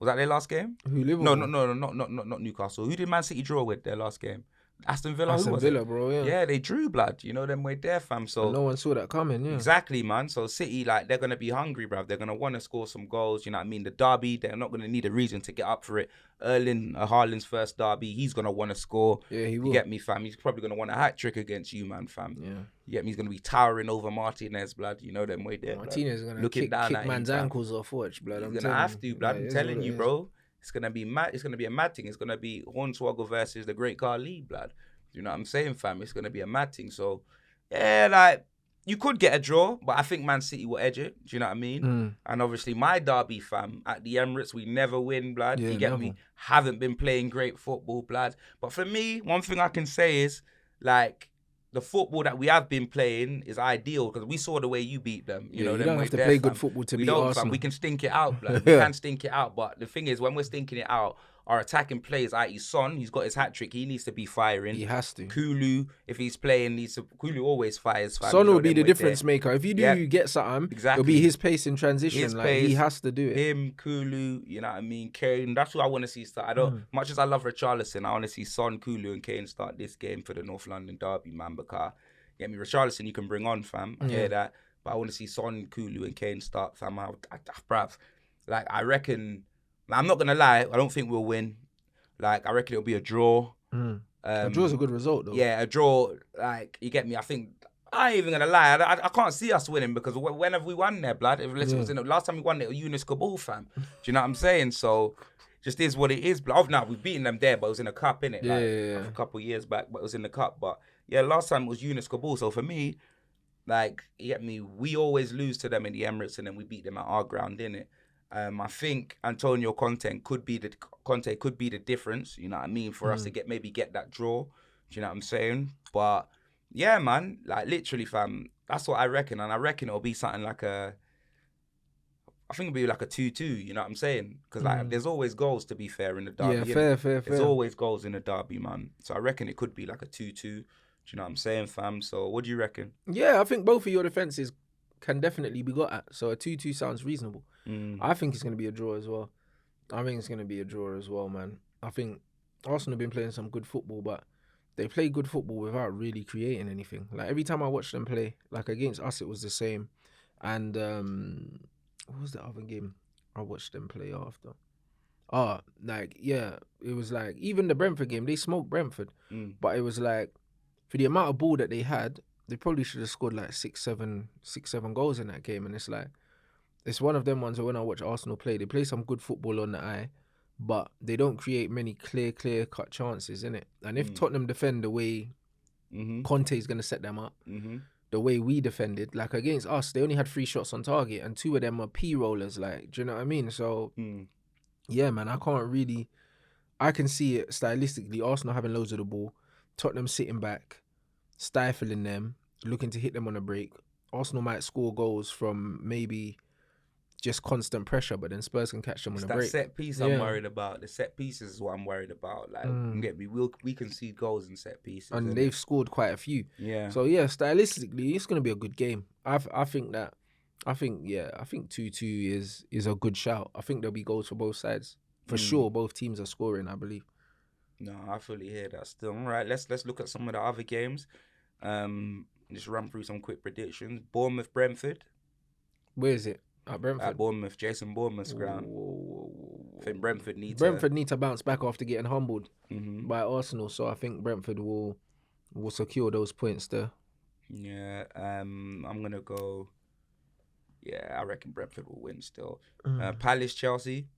Was that their last game? Who, Liverpool? No, not Newcastle. Who did Man City draw with their last game? Aston Villa, bro, yeah. Yeah, they drew, blood. You know them way there, fam. So and no one saw that coming, yeah. Exactly, man. So City, like, they're gonna be hungry, bruv. They're gonna want to score some goals. You know what I mean? The derby, they're not gonna need a reason to get up for it. Haaland's first derby, he's gonna want to score. Yeah, he will. You get me, fam? He's probably gonna want a hat trick against you, man, fam. Yeah. You get me? He's gonna be towering over Martinez, blood. You know them way there. Martinez is gonna kick man's ankles off, watch, blood. He's gonna have to, blood. I'm telling you, bro. It's gonna be mad. It's gonna be a mad thing. It's gonna be Hornswoggle versus the Great Khali, blood. You know what I'm saying, fam? It's going to be a mad thing. So, yeah, like, you could get a draw, but I think Man City will edge it. Do you know what I mean? And obviously, my derby, fam, at the Emirates, we never win, blood. Yeah, you get me? Haven't been playing great football, blood. But for me, one thing I can say is, like, the football that we have been playing is ideal because we saw the way you beat them. You know, you don't have to play good football to beat Arsenal. We can stink it out, blood. We can stink it out. But the thing is, when we're stinking it out, our attacking players, i.e. Son, he's got his hat-trick, he needs to be firing. He has to. Kulu, if he's playing, Kulu always fires. Son will be the difference maker. If you do get something, it'll be his pace in transition. His pace, he has to do it. Him, Kulu, you know what I mean? Kane, that's who I want to see start. I don't, much as I love Richarlison, I want to see Son, Kulu and Kane start this game for the North London derby, man, because, get me, Richarlison you can bring on, fam. I hear that. But I want to see Son, Kulu and Kane start, fam. Bruv, like, I reckon, I'm not going to lie, I don't think we'll win. Like, I reckon it'll be a draw. A draw's a good result, though. Yeah, a draw, like, you get me? I ain't even going to lie. I can't see us winning because when have we won there, blood? Last time we won it, Eunice Kabul, fam. Do you know what I'm saying? So, just is what it is, blood. Now, we've beaten them there, but it was in a cup, innit? Yeah. A couple of years back, but it was in the cup. But, yeah, last time it was Eunice Kabul. So, for me, like, you get me? We always lose to them in the Emirates and then we beat them at our ground, innit? I think Antonio Conte could be the difference, you know what I mean, for us to get that draw. Do you know what I'm saying? But yeah, man, like literally, fam, that's what I reckon, and I reckon it'll be something like I think it'll be like a 2-2. You know what I'm saying? Because like there's always goals, to be fair, in the derby. Yeah, fair. There's always goals in the derby, man. So I reckon it could be like a 2-2. Do you know what I'm saying, fam? So what do you reckon? Yeah, I think both of your defenses can definitely be got at. So a 2-2 sounds reasonable. I think it's going to be a draw as well. Man. I think Arsenal have been playing some good football, but they play good football without really creating anything. Like, every time I watch them play, like against us, it was the same. And what was the other game I watched them play after? It was like, even the Brentford game, they smoked Brentford. But it was like, for the amount of ball that they had, they probably should have scored like six, seven goals in that game. And it's like, it's one of them ones where when I watch Arsenal play, they play some good football on the eye, but they don't create many clear-cut chances, innit? And if Tottenham defend the way Conte is going to set them up, the way we defended, like against us, they only had 3 shots on target and 2 of them are P-rollers, like, do you know what I mean? So, yeah, man, I can see it stylistically, Arsenal having loads of the ball, Tottenham sitting back, stifling them, looking to hit them on a break. Arsenal might score goals from maybe just constant pressure, but then Spurs can catch them on a break. That set piece I'm worried about. The set pieces is what I'm worried about. Like, we can see goals in set pieces, and they've scored quite a few. Yeah. So yeah, stylistically, it's gonna be a good game. I think 2-2 is a good shout. I think there'll be goals for both sides for sure. Both teams are scoring, I believe. No, I fully hear that still. All right, let's look at some of the other games. Just run through some quick predictions. Bournemouth, Brentford. Where is it? At Brentford? At Bournemouth, Jason Bournemouth's ground. I think Brentford need to bounce back after getting humbled by Arsenal. So I think Brentford will secure those points there. Yeah, I'm gonna go. Yeah, I reckon Brentford will win still. Palace, Chelsea,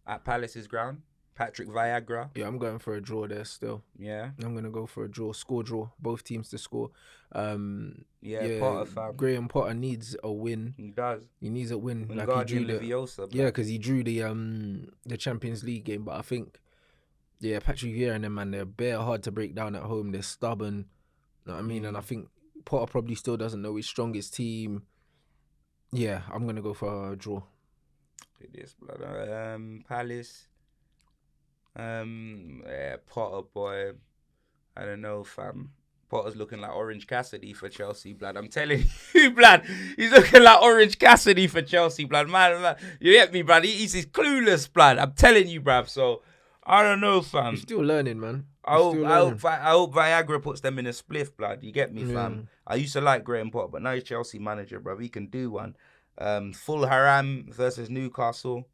at Palace's ground. Patrick Viagra. Yeah, I'm going for a draw there still. Yeah. I'm going to go for a draw. Score draw. Both teams to score. Potter, fam. Graham Potter needs a win. He does. He needs a win. Like he drew because he drew the Champions League game. But I think, Patrick Vieira and them, man, they're bare hard to break down at home. They're stubborn. You know what I mean? And I think Potter probably still doesn't know his strongest team. Yeah, I'm going to go for a draw. It is, blood. Palace. Potter, boy, I don't know, fam. Potter's looking like Orange Cassidy for Chelsea, blood. I'm telling you, blood. He's looking like Orange Cassidy for Chelsea, blood. Man, you get me, blood. He's clueless, blood. I'm telling you, bruv. So, I don't know, fam. He's still learning, man. I hope Viagra puts them in a spliff, blood. You get me, fam. I used to like Graham Potter, but now he's Chelsea manager, bruv. He can do one. Fulham versus Newcastle.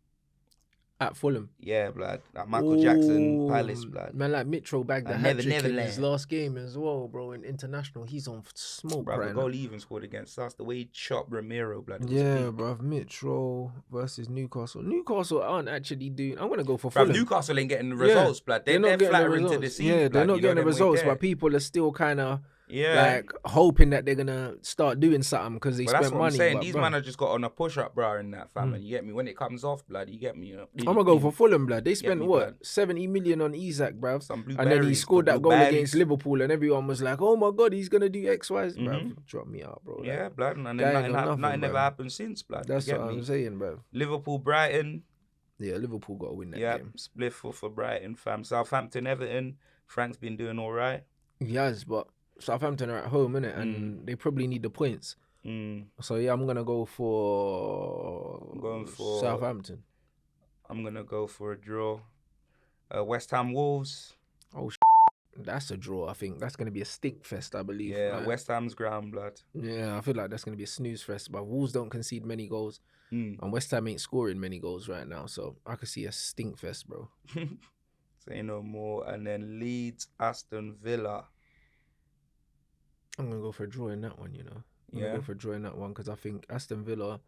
At Fulham. Yeah, blood. Like Michael Jackson, Palace, blood. Man, like Mitro bagged the hat-trick in his last game as well, bro. In international, he's on smoke, bro. The goal he even scored against us. The way he chopped Romero, blood. Yeah, bro. Mitro versus Newcastle. Newcastle aren't actually doing... I'm going to go for Fulham. Newcastle ain't getting the results, blood. They're flattering to the scene. Yeah, they're not getting the results, but people are still kind of... like hoping that they're gonna start doing something because they spent money. I'm saying. These men have just got on a push-up, bro, in that family. You get me? When it comes off, blood, you get me? You know? I'm gonna go for Fulham, blood. They spent blood? 70 million on Isaac, bruv. And then he scored that goal against Liverpool, and everyone was like, "Oh my god, he's gonna do X, Y, Z." Bruv, drop me out, bro. Yeah, blood. And then nothing never happened since, blood. That's what I'm saying, bro. Liverpool, Brighton. Yeah, Liverpool got to win that game. Spliff for Brighton, fam. Southampton, Everton. Frank's been doing all right. He has, but Southampton are at home, innit? And they probably need the points. So, yeah, I'm going to go for Southampton. I'm going to go for a draw. West Ham Wolves. Oh, that's a draw, I think. That's going to be a stink fest, I believe. Yeah, like, West Ham's ground, blood. Yeah, I feel like that's going to be a snooze fest. But Wolves don't concede many goals. And West Ham ain't scoring many goals right now. So I could see a stink fest, bro. Say no more. And then Leeds, Aston Villa. I'm going to go for a draw in that one, you know. I'm going to go for a draw in that one because I think Aston Villa...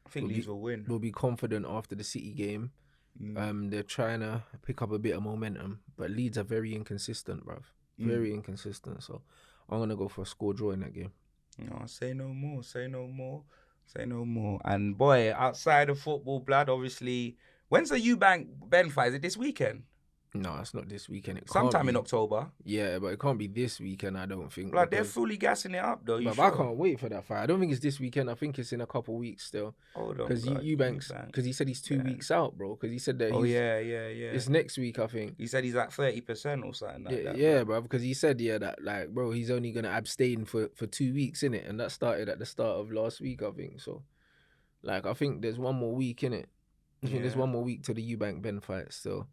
I think Leeds will win. Will be confident after the City game. They're trying to pick up a bit of momentum, but Leeds are very inconsistent, bruv. Very inconsistent. So I'm going to go for a score draw in that game. No, say no more. Say no more. Say no more. And boy, outside of football, blood, obviously, when's the Eubank Ben fight? Is it this weekend? No, it's not this weekend. Sometime in October. Yeah, but it can't be this weekend, I don't think. Like, they're fully gassing it up, though. But I can't wait for that fight. I don't think it's this weekend. I think it's in a couple weeks still. Hold on, because Eubanks, because he said he's 2 weeks out, bro. Because he said that. Yeah. It's next week, I think. He said he's like 30% or something like that. Yeah, bro. Because he said that, like, bro, he's only gonna abstain for 2 weeks, innit? And that started at the start of last week, I think. So, like, I think there's one more week, innit? I think there's one more week to the Eubank Ben fight still.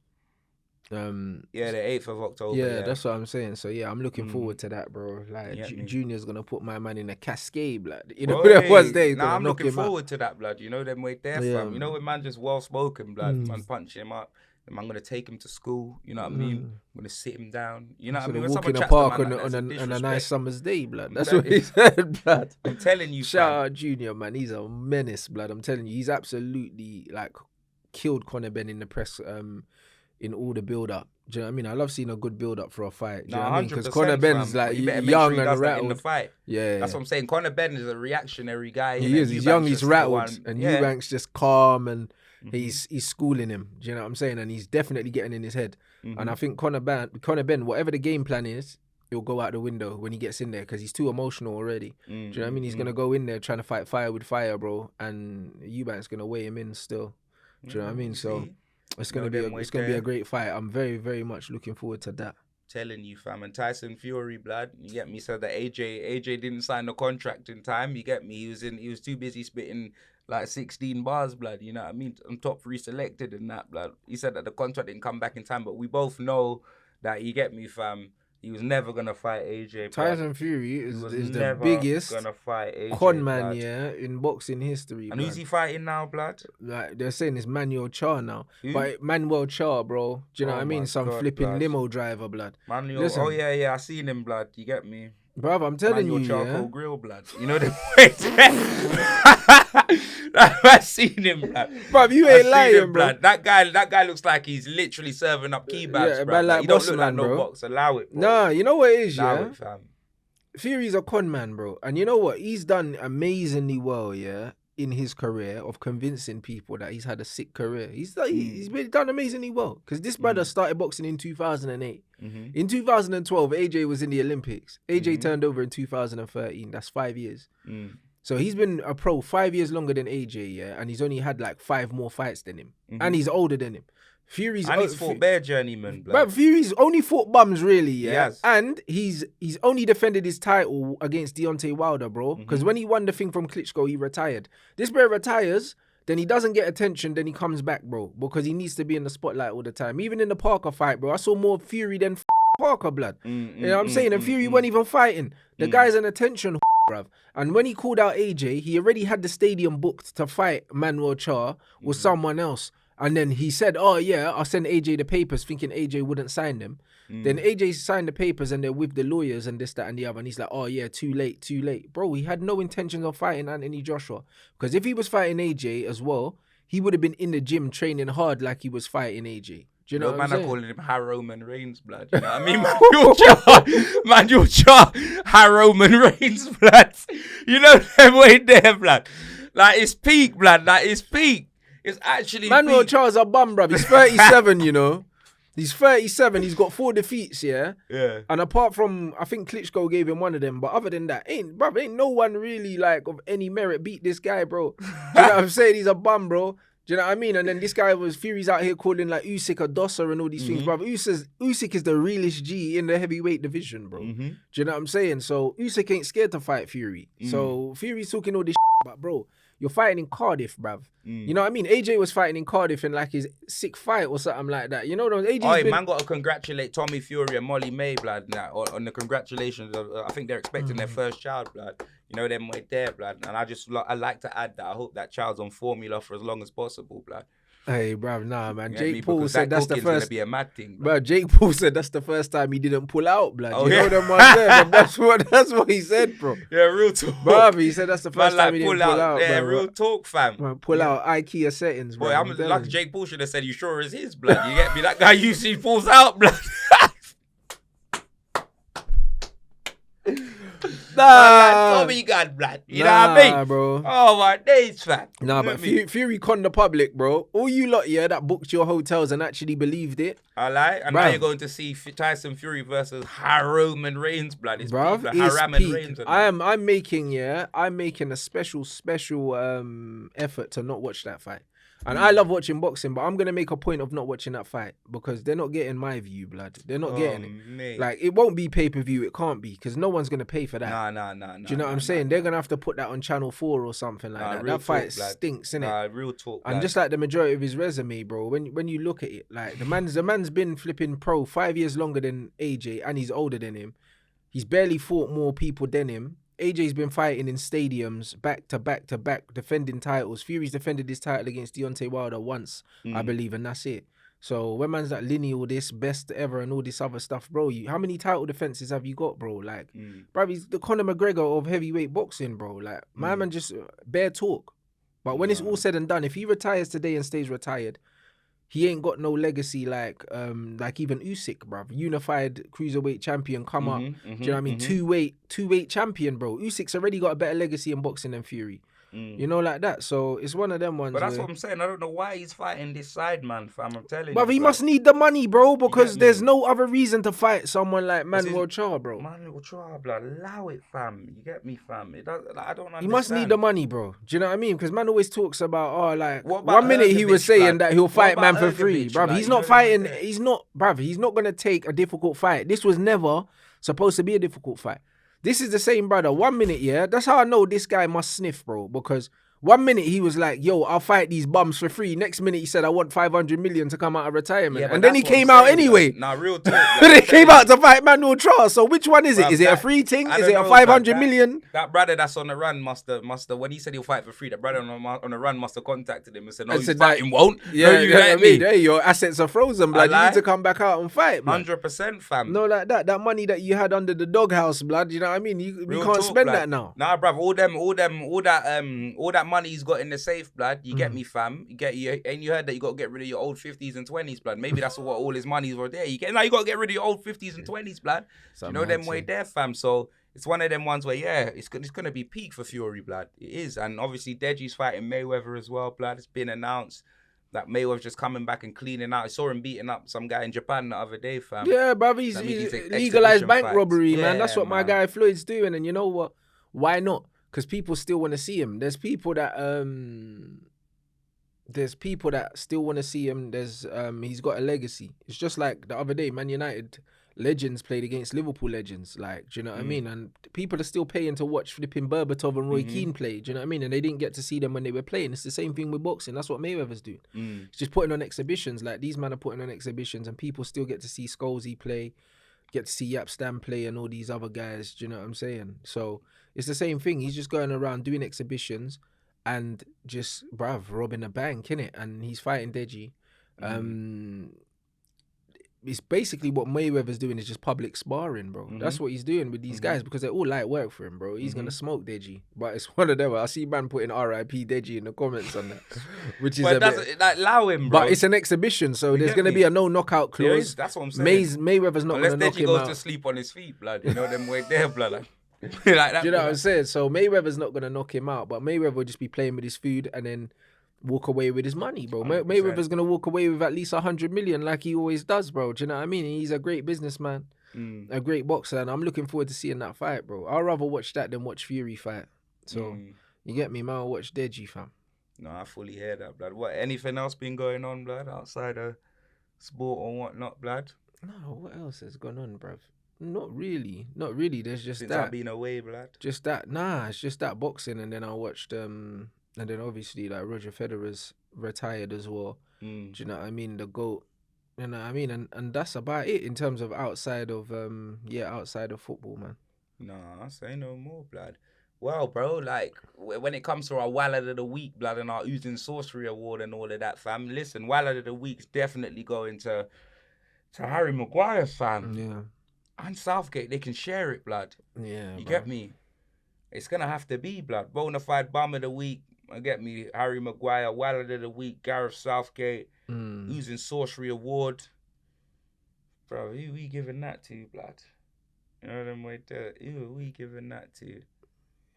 The 8th of October. Yeah, that's what I'm saying. So yeah, I'm looking forward to that, bro. Like Junior's gonna put my man in a cascade, blood. You know, that was day. Nah, I'm looking forward to that, blood. You know them way there, fam. You know when man just well spoken, blood. Man punch him up. I'm gonna take him to school. You know what I mean? I'm gonna sit him down. You know what I mean? Walk in the park on a nice summer's day, blood. That's what he said, blood. I'm telling you, shout out Junior, man. He's a menace, blood. I'm telling you, he's absolutely like killed Conor Benn in the press. In all the build-up. Do you know what I mean? I love seeing a good build-up for a fight. Do you know what I mean? Because Conor Benn's like young and rattled. In the fight. Yeah. That's what I'm saying. Conor Benn is a reactionary guy. He is. He's young, he's rattled. And Eubank's just calm and he's schooling him. Do you know what I'm saying? And he's definitely getting in his head. And I think Conor Benn, whatever the game plan is, he'll go out the window when he gets in there because he's too emotional already. Do you know what I mean? He's going to go in there trying to fight fire with fire, bro. And Eubank's going to weigh him in still. Do you know what I mean? So... It's gonna be a great fight. I'm very, very much looking forward to that. Telling you, fam. And Tyson Fury, blood. You get me? Said that AJ didn't sign the contract in time. You get me? He was too busy spitting like 16 bars, blood. You know what I mean? I'm top 3 selected in that, blood. He said that the contract didn't come back in time, but we both know that, you get me, fam. He was never gonna fight AJ. Tyson Fury is the biggest con man, in boxing history. And who's he fighting now, blood? Like they're saying it's Manuel Char now. But Manuel Char, bro, do you know what I mean? Some flipping limo driver, blood. Listen, I seen him, blood. You get me? Bruv, I'm telling you, charcoal grill, blood. You know the way. I seen him, blood. Bruv, you ain't lying, bro. That guy looks like he's literally serving up kebabs, bro. Like, he don't look like no box. Allow it, bro. Nah, you know what it is, Allow it, fam. Fury's a con man, bro. And you know what? He's done amazingly well, in his career of convincing people that he's had a sick career. He's been done amazingly well. Because this brother started boxing in 2008. In 2012, AJ was in the Olympics. AJ turned over in 2013. That's 5 years. So he's been a pro 5 years longer than AJ, and he's only had like 5 more fights than him. And he's older than him. He's fought bare journeyman, but Fury's only fought bums, really, and he's only defended his title against Deontay Wilder, bro. Because when he won the thing from Klitschko, he retired. This bro retires, then he doesn't get attention, then he comes back, bro, because he needs to be in the spotlight all the time. Even in the Parker fight, bro, I saw more Fury than Parker, blood. You know what I'm saying? And Fury wasn't even fighting. The guy's an attention, bruv. And when he called out AJ, he already had the stadium booked to fight Manuel Char with someone else. And then he said, I'll send AJ the papers, thinking AJ wouldn't sign them. Then AJ signed the papers and they're with the lawyers and this, that, and the other. And he's like, too late. Bro, he had no intentions of fighting Anthony Joshua. Because if he was fighting AJ as well, he would have been in the gym training hard like he was fighting AJ. Do you know what I'm saying? Man, I'm calling him Roman Reigns, blood. You know what I mean? Manuel Char, Roman Reigns, blood. You know them way there, blood. Like, it's peak, blood. Like, it's peak. It's actually Manuel Char's a bum, bruv. He's 37, you know. He's 37. He's got 4 defeats, Yeah. And apart from, I think Klitschko gave him one of them. But other than that, ain't no one really like of any merit beat this guy, bro. Do you know what I'm saying? He's a bum, bro. Do you know what I mean? And then this guy Fury's out here calling like Usyk a dosser and all these things, bro. Usyk is the realest G in the heavyweight division, bro. Do you know what I'm saying? So Usyk ain't scared to fight Fury. So Fury's talking all this but bro, you're fighting in Cardiff, bruv. You know what I mean? AJ was fighting in Cardiff in like his 6th fight or something like that. You know what I mean? Man got to congratulate Tommy Fury and Molly May, blood, on the congratulations. I think they're expecting their first child, blood. You know, them right there, blood. And I like to add that I hope that child's on formula for as long as possible, blood. Hey, bruv, nah, man. Jake Paul said that's the first. Gonna be a mad thing, bro. Jake Paul said that's the first time he didn't pull out, blood. You know them ones there, bro. That's what he said, bro. Yeah, real talk. Bruv, he said that's the first time he didn't pull out. Yeah, bro. real talk, fam. Man, pull out IKEA settings, bro. Boy, I'm like Jake Paul should have said, "You sure it's his blood?" You get me? That guy usually pulls out, blood. Nah, Tommy got blood. You know what I mean, bro? Oh my days, fam. Nah, but Fury conned the public, bro. All you lot, yeah, that booked your hotels and actually believed it. I like, and now you're going to see Tyson Fury versus Roman Reigns, blood. It's bruv, peak, Haram and Reigns. I'm making a special effort to not watch that fight. And I love watching boxing, but I'm going to make a point of not watching that fight because they're not getting my view, blood. They're not getting it. Mate. Like, it won't be pay-per-view. It can't be because no one's going to pay for that. Nah. Do you know what I'm saying? They're going to have to put that on Channel 4 or something like that. That fight stinks, innit? Real talk, and just like the majority of his resume, bro, when you look at it, like the man's been flipping pro 5 years longer than AJ and he's older than him. He's barely fought more people than him. AJ's been fighting in stadiums back to back, defending titles. Fury's defended his title against Deontay Wilder once, I believe, and that's it. So when man's like lineal this, best ever, and all this other stuff, bro, how many title defenses have you got, bro? Like, bro, he's the Conor McGregor of heavyweight boxing, bro. Like, my man just bare talk. But when it's all said and done, if he retires today and stays retired, he ain't got no legacy like even Usyk, bruv. Unified cruiserweight champion, come up. Do you know what I mean? Two-weight champion, bro. Usyk's already got a better legacy in boxing than Fury. You know, like that. So it's one of them ones. But that's what I'm saying. I don't know why he's fighting this side, man, fam. I'm telling you. But he must need the money, bro, because there's no other reason to fight someone like Manuel Charr, bro. Manuel Charr, blood. Allow it, fam. You get me, fam. It does, like, I don't understand. He must need the money, bro. Do you know what I mean? Because man always talks about, one minute he was saying that he'll fight man for free. Bruv, he's not fighting. He's not going to take a difficult fight. This was never supposed to be a difficult fight. This is the same brother. 1 minute, yeah? That's how I know this guy must sniff, bro. Because 1 minute he was like, yo, I'll fight these bums for free. Next minute he said, I want 500 million to come out of retirement. Yeah, and then he came out anyway. Nah, real talk. But he came out to fight Manuel Charr. So which one is it? Is it a free thing? Is it a 500 million? That brother that's on the run must have, when he said he'll fight for free, that brother on the run must have contacted him and said, no, you fighting won't. Yeah, no, you know what I mean? Hey, your assets are frozen, blood. You need to come back out and fight, man. 100%, fam. No, like that. That money that you had under the doghouse, blood, you know what I mean? We can't spend that now. Nah, bruv, all that money he's got in the safe, blood. You get me, fam. You heard that you got to get rid of your old 50s and 20s, blood. Maybe that's what all his money's were there. You got to get rid of your old 50s and 20s, blood. You know them way there, fam. So it's one of them ones where, it's gonna be peak for Fury, blood. It is. And obviously Deji's fighting Mayweather as well, blood. It's been announced that Mayweather's just coming back and cleaning out. I saw him beating up some guy in Japan the other day, fam. Yeah, bruv, he's legalized bank robbery, man. That's what my guy Floyd's doing. And you know what? Why not? Because people still want to see him. There's people that still want to see him. He's got a legacy. It's just like the other day, Man United legends played against Liverpool legends. Like, do you know what I mean? And people are still paying to watch flipping Berbatov and Roy Keane play. Do you know what I mean? And they didn't get to see them when they were playing. It's the same thing with boxing. That's what Mayweather's doing. He's just putting on exhibitions. Like, these men are putting on exhibitions and people still get to see Scholesy play, get to see Yapstam play and all these other guys. Do you know what I'm saying? So it's the same thing. He's just going around doing exhibitions and just, robbing a bank, innit? And he's fighting Deji. It's basically what Mayweather's doing is just public sparring, bro. That's what he's doing with these guys because they're all light work for him, bro. He's going to smoke Deji. But it's one of them. I see man putting RIP Deji in the comments on that. Which is allow him, bro. But it's an exhibition, so there's going to be a no knockout clause. That's what I'm saying. Mayweather's not going to knock him out. Unless Deji goes to sleep on his feet, blood. You know them way there, blood. Like that, do you know what I'm saying? So Mayweather's not going to knock him out, but Mayweather will just be playing with his food and then walk away with his money, bro. 100%. Mayweather's going to walk away with at least 100 million like he always does, bro. Do you know what I mean? He's a great businessman, a great boxer, and I'm looking forward to seeing that fight, bro. I'd rather watch that than watch Fury fight. So, you get me, man? I'll watch Deji, fam. No, I fully hear that, blood. What? Anything else been going on, blood, outside of sport or whatnot, blood? No, what else has gone on, bruv? Not really. There's just Since that. I've been away, blood. Just that. Nah, it's just that boxing, and then I watched and then obviously like Roger Federer's retired as well. Do you know what I mean? The GOAT. You know what I mean? And that's about it in terms of outside of football, man. Nah, I say no more, blood. Well, bro, like, when it comes to our Wallet of the Week, blood, and our Oozing Sorcery Award and all of that, fam, listen, Wallet of the Week's definitely going to Harry Maguire, fam. Yeah. And Southgate, they can share it, blood. Yeah, You get me? It's going to have to be, blood. Bonafide Bum of the Week, get me, Harry Maguire. Wallet of the Week, Gareth Southgate. Oozing Sorcery Award. Bro, who we giving that to, blood? You know them way there. Who we giving that to?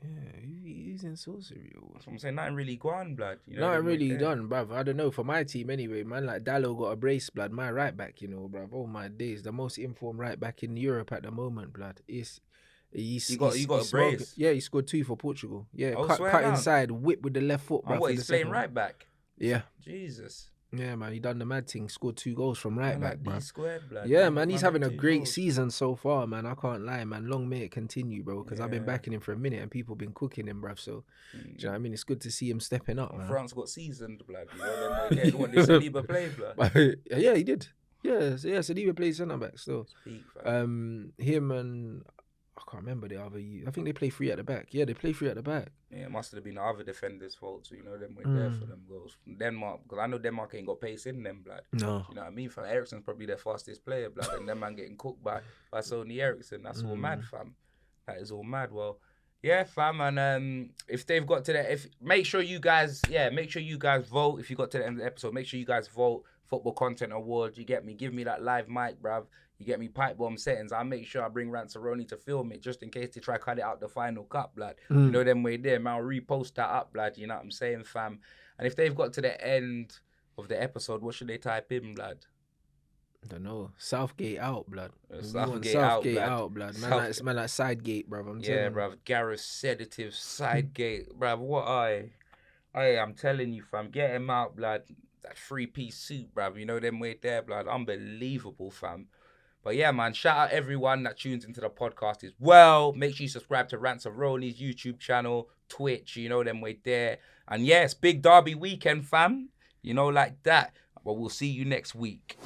Yeah, he's in sorcery. That's what I'm saying. Nothing really gone, blood. You know Nothing really done, bruv. I don't know. For my team anyway, man, like Dallo got a brace, blood. My right back, you know, bruv. Oh my days. The most informed right back in Europe at the moment, blood. He got a brace? Yeah, he scored 2 for Portugal. Yeah, Oh, cut down. inside, whip with the left foot, bruv. And what, he's playing right back? Yeah. Jesus. Yeah, man, he done the mad thing. Scored 2 goals from right back, like bro. D-squared, blood. Yeah, man, he's having a great goals. season so far, man. I can't lie, man. Long may it continue, bro, because I've been backing him for a minute and people been cooking him, bruv. So, do you know what I mean? It's good to see him stepping up, man. France got seasoned, blood. You know, them what did Saliba play, blood? Yeah, he did. Yeah, Saliba plays centre back still. Speak, fam. Him and I can't remember the other. I think they play 3 at the back. Yeah, they play 3 at the back. Yeah, it must have been the other defenders' fault. So, you know, them were there for them goals. From Denmark, because I know Denmark ain't got pace in them, blood. No. You know what I mean? Fam, Eriksen's probably their fastest player, blood. And them man getting cooked by Sony Eriksson. That's all mad, fam. That is all mad. Well, yeah, fam. And if they've got to the... Make sure you guys vote. If you got to the end of the episode, make sure you guys vote. Football Content Award. You get me? Give me that live mic, bruv. You get me? Pipe bomb settings. I'll make sure I bring Rants to film it just in case they try to cut it out the final cut, blood. You know them way there, man. I'll repost that up, blood. You know what I'm saying, fam? And if they've got to the end of the episode, what should they type in, blood? I don't know. Southgate out, blood. Southgate out, blood. Man, like Sidegate, bruv. I'm telling you. Bruv. Gareth Sedative, Sidegate. Bruv, what I'm telling you, fam. Get him out, blood. That 3-piece suit, bruv. You know them way there, blood. Unbelievable, fam. But yeah, man, shout out everyone that tunes into the podcast as well. Make sure you subscribe to Rants of Roni's YouTube channel, Twitch, you know them way there. And yes, big derby weekend, fam. You know, like that. But we'll see you next week.